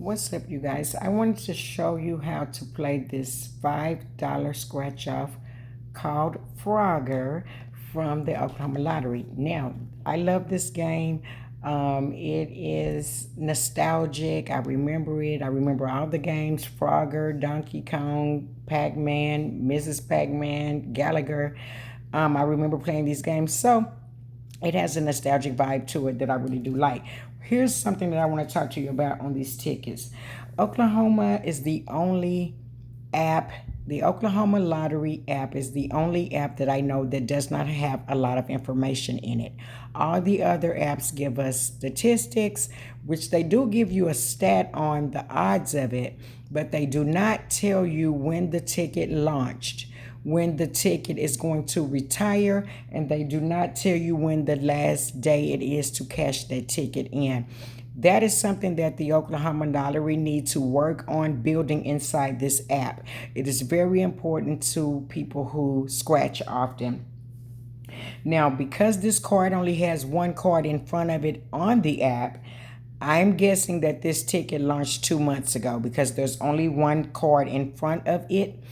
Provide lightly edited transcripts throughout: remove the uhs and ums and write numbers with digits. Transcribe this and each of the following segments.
What's up, you guys? I wanted to show you how to play this $5 scratch off called Frogger from the Oklahoma Lottery. Now, I love this game. It is nostalgic. I remember it. I remember all the games: Frogger, Donkey Kong, Pac-Man, Mrs. Pac-Man, Gallagher. I remember playing these games. So it has a nostalgic vibe to it that I really do like. Here's something that I want to talk to you about on these tickets. Oklahoma is the only app, the Oklahoma Lottery app is the only app that I know that does not have a lot of information in it. All the other apps give us statistics, which they do give you a stat on the odds of it, but they do not tell you when the ticket launched, when the ticket is going to retire, and they do not tell you when the last day it is to cash that ticket in. That is something that the Oklahoma Lottery needs to work on building inside this app. It is very important to people who scratch often. Now, because this card only has one card in front of it on the app, I'm guessing that this ticket launched 2 months ago because there's only one card in front of it.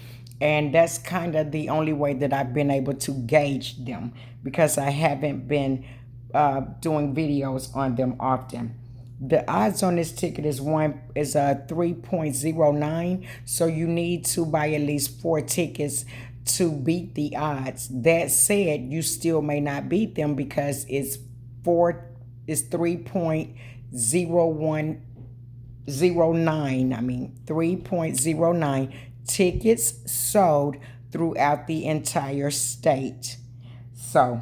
And that's kind of the only way that I've been able to gauge them because I haven't been doing videos on them often. The odds on this ticket is 3.09, so you need to buy at least 4 tickets to beat the odds. That said, you still may not beat them because it's 3.0109. 3.09 tickets sold throughout the entire state. So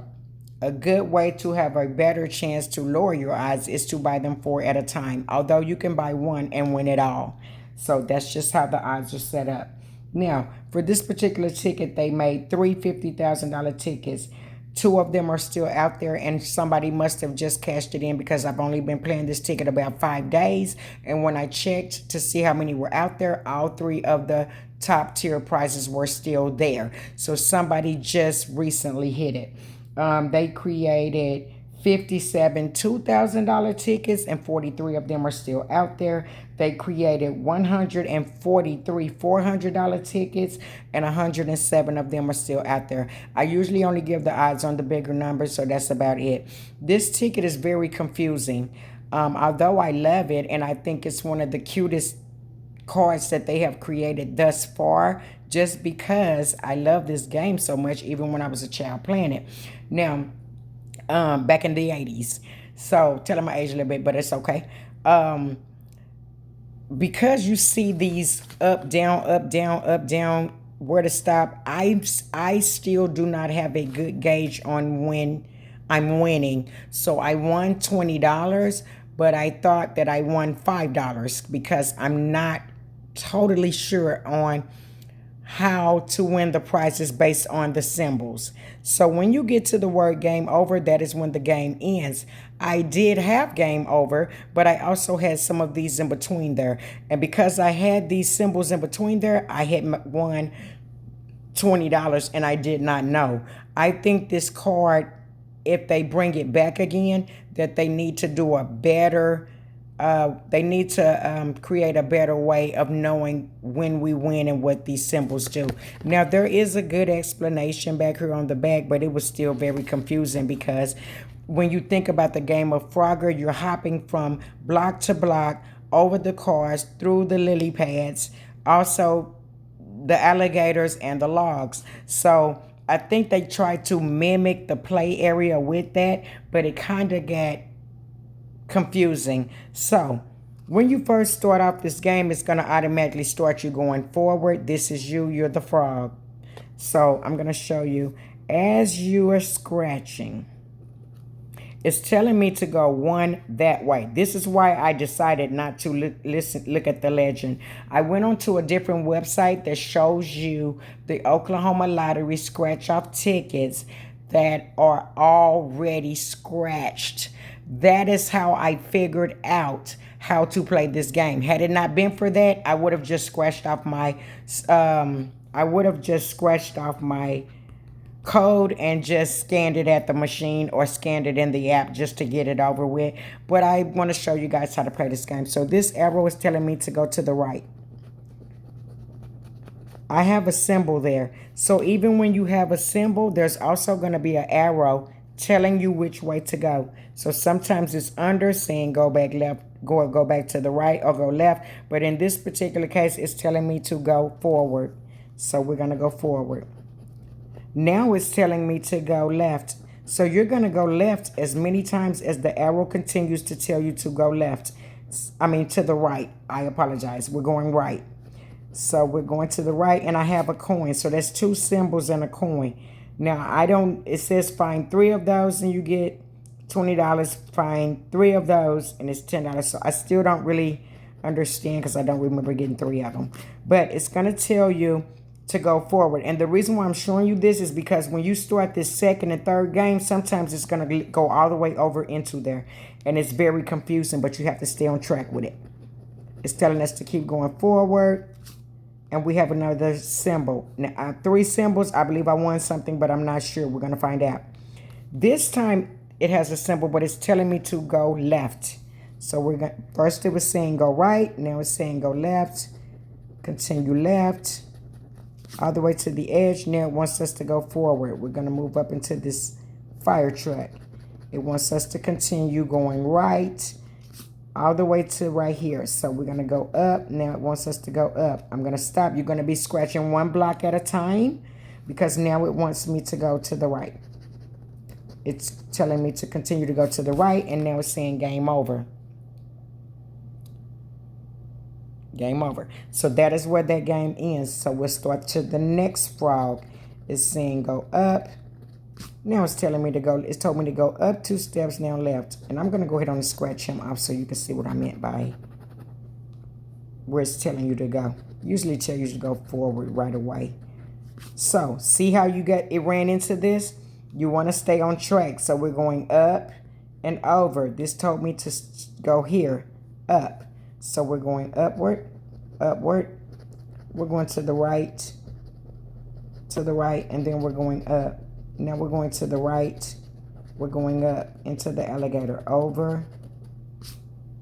a good way to have a better chance to lower your odds is to buy them 4 at a time, although you can buy one and win it all. So that's just how the odds are set up. Now, for this particular ticket, they made three $50,000 tickets. 2 of them are still out there, and somebody must have just cashed it in because I've only been playing this ticket about 5 days. And when I checked to see how many were out there, all 3 of the top tier prizes were still there. So somebody just recently hit it. They created 57 $2,000 tickets, and 43 of them are still out there. They created 143 $400 tickets, and 107 of them are still out there. I usually only give the odds on the bigger numbers, so that's about it. This ticket is very confusing. Although I love it, and I think it's one of the cutest cards that they have created thus far, just because I love this game so much, even when I was a child playing it. Now, back in the 80s. So, telling my age a little bit, but it's okay. Because you see these up, down, up, down, up, down, where to stop, I still do not have a good gauge on when I'm winning. So I won $20, but I thought that I won $5 because I'm not totally sure on how to win the prizes based on the symbols. So when you get to the word game over, that is when the game ends. I did have game over, but I also had some of these in between there. And because I had these symbols in between there, I had won $20 and I did not know. I think this card, if they bring it back again, that they need to do a better they need to create a better way of knowing when we win and what these symbols do. Now, there is a good explanation back here on the back, but it was still very confusing because when you think about the game of Frogger, you're hopping from block to block over the cars, through the lily pads, also the alligators and the logs. So I think they tried to mimic the play area with that, but it kind of got confusing. So when you first start off this game, it's going to automatically start you going forward. This is you're the frog. So I'm going to show you as you are scratching. It's telling me to go one that way. This is why I decided not to look at the legend. I went onto a different website that shows you the Oklahoma Lottery scratch-off tickets that are already scratched. That is how I figured out how to play this game. Had it not been for that, I would have just scratched off my code and just scanned it at the machine or scanned it in the app just to get it over with. But I want to show you guys how to play this game. So this arrow is telling me to go to the right. I have a symbol there. So even when you have a symbol, there's also going to be an arrow telling you which way to go. So sometimes it's under saying go back left, go back to the right, or go left. But in this particular case, it's telling me to go forward. So we're going to go forward. Now it's telling me to go left. So you're going to go left as many times as the arrow continues to tell you to go left. I mean, to the right. I apologize. We're going right. So we're going to the right, and I have a coin. So that's 2 symbols and a coin. Now, it says find 3 of those and you get $20. Find 3 of those and it's $10. So I still don't really understand because I don't remember getting 3 of them. But it's going to tell you to go forward. And the reason why I'm showing you this is because when you start this second and third game, sometimes it's going to go all the way over into there. And it's very confusing, but you have to stay on track with it. It's telling us to keep going forward. And we have another symbol. Now, 3 symbols. I believe I won something, but I'm not sure. We're going to find out. This time it has a symbol, but it's telling me to go left. So we're going. First it was saying go right. Now it's saying go left. Continue left. All the way to the edge. Now it wants us to go forward. We're going to move up into this fire truck. It wants us to continue going right. All the way to right here. So we're going to go up. Now it wants us to go up. I'm going to stop. You're going to be scratching 1 block at a time because now it wants me to go to the right. It's telling me to continue to go to the right, and now it's saying game over. Game over. So that is where that game ends. So we'll start to the next frog. It's saying go up. Now it's telling me to go, it's told me to go up 2 steps, now left. And I'm going to go ahead and scratch him off so you can see what I meant by where it's telling you to go. Usually tell you to go forward right away. So, see how it ran into this? You want to stay on track. So we're going up and over. This told me to go here, up. So we're going upward, upward. We're going to the right, and then we're going up. Now we're going to the right. We're going up into the alligator. Over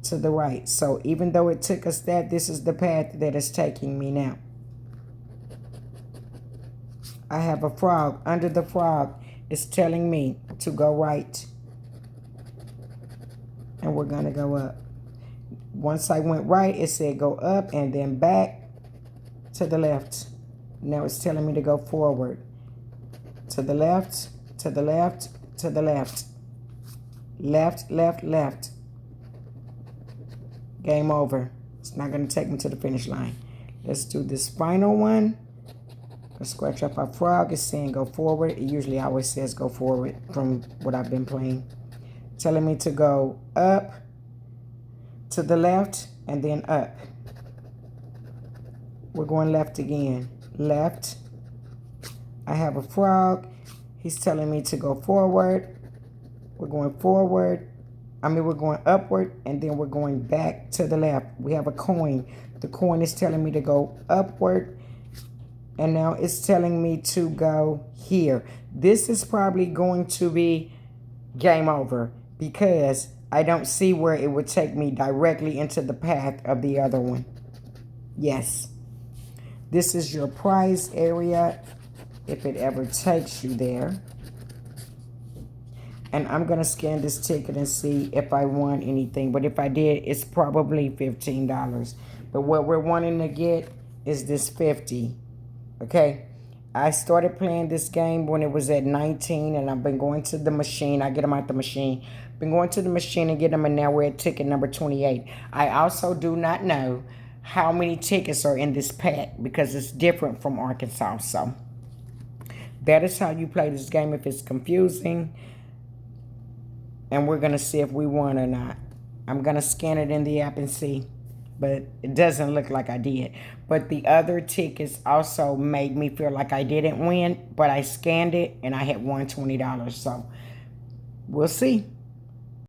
to the right. So even though it took us this is the path that is taking me now. I have a frog. Under the frog, it's telling me to go right. And we're going to go up. Once I went right, it said go up and then back to the left. Now it's telling me to go forward. To the left, to the left, to the left. Left, left, left. Game over. It's not going to take me to the finish line. Let's do this final one. Let's scratch up our frog. It's saying go forward. It usually always says go forward from what I've been playing. Telling me to go up, to the left, and then up. We're going left again. Left. I have a frog. He's telling me to go forward. We're going forward. We're going upward, and then we're going back to the left. We have a coin. The coin is telling me to go upward, and now it's telling me to go here. This is probably going to be game over because I don't see where it would take me directly into the path of the other one. Yes. This is your prize area, if it ever takes you there. And I'm going to scan this ticket and see if I won anything. But if I did, it's probably $15. But what we're wanting to get is this 50. Okay? I started playing this game when it was at 19, and I've been going to the machine. I get them out the machine. Been going to the machine and get them, and now we're at ticket number 28. I also do not know how many tickets are in this pack because it's different from Arkansas. So that is how you play this game if it's confusing. And we're going to see if we won or not. I'm going to scan it in the app and see. But it doesn't look like I did. But the other tickets also made me feel like I didn't win. But I scanned it and I had won $20. So we'll see.